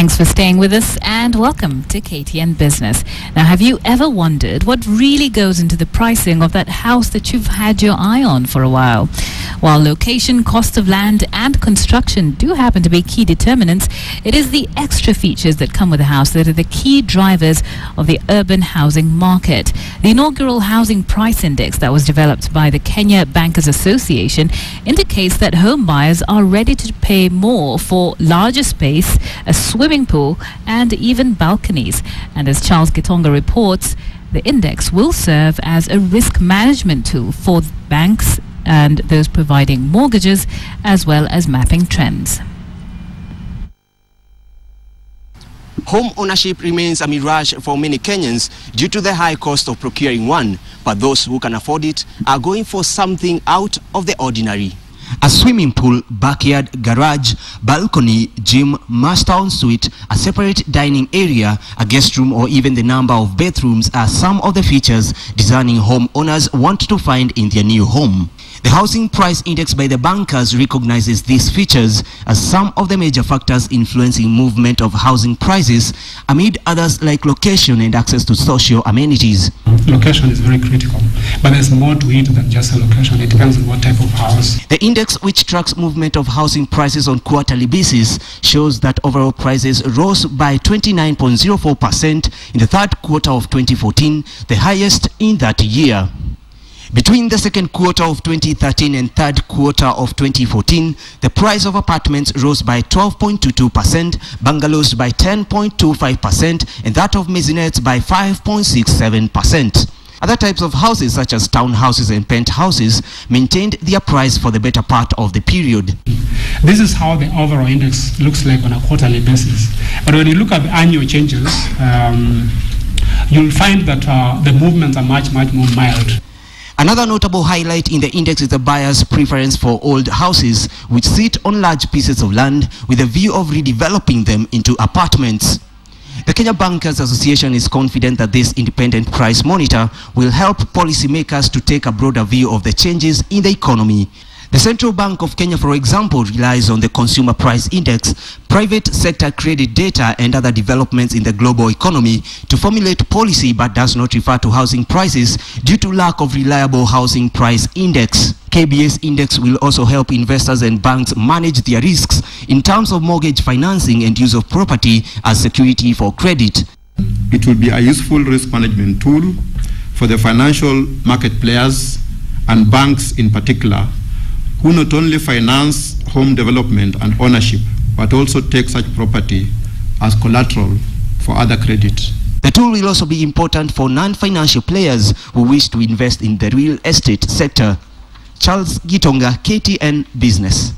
Thanks for staying with us and welcome to KTN Business. Now, have you ever wondered what really goes into the pricing of that house that you've had your eye on for a while? While location, cost of land and construction do happen to be key determinants, it is the extra features that come with a house that are the key drivers of the urban housing market. The inaugural housing price index that was developed by the Kenya Bankers Association indicates that home buyers are ready to pay more for larger space, a swimming pool and even balconies. And as Charles Gitonga reports, the index will serve as a risk management tool for banks and those providing mortgages, as well as mapping trends. Home ownership remains a mirage for many Kenyans due to the high cost of procuring one, but those who can afford it are going for something out of the ordinary. A swimming pool, backyard, garage, balcony, gym, master ensuite, a separate dining area, a guest room or even the number of bedrooms are some of the features discerning home owners want to find in their new home. The housing price index by the bankers recognizes these features as some of the major factors influencing movement of housing prices, amid others like location and access to social amenities. Location is very critical, but there's more to it than just a location. It depends on what type of house. The index, which tracks movement of housing prices on quarterly basis, shows that overall prices rose by 29.04% in the third quarter of 2014, the highest in that year. Between the second quarter of 2013 and third quarter of 2014, the price of apartments rose by 12.22%, bungalows by 10.25%, and that of maisonettes by 5.67%. Other types of houses, such as townhouses and penthouses, maintained their price for the better part of the period. This is how the overall index looks like on a quarterly basis. But when you look at the annual changes, you'll find that the movements are much more mild. Another notable highlight in the index is the buyer's preference for old houses, which sit on large pieces of land with a view of redeveloping them into apartments. The Kenya Bankers Association is confident that this independent price monitor will help policymakers to take a broader view of the changes in the economy. The Central Bank of Kenya, for example, relies on the Consumer Price Index, private sector credit data and other developments in the global economy to formulate policy, but does not refer to housing prices due to lack of reliable housing price index. KBS index will also help investors and banks manage their risks in terms of mortgage financing and use of property as security for credit. It will be a useful risk management tool for the financial market players and banks in particular, who not only finance home development and ownership, but also take such property as collateral for other credit. The tool will also be important for non-financial players who wish to invest in the real estate sector. Charles Gitonga, KTN Business.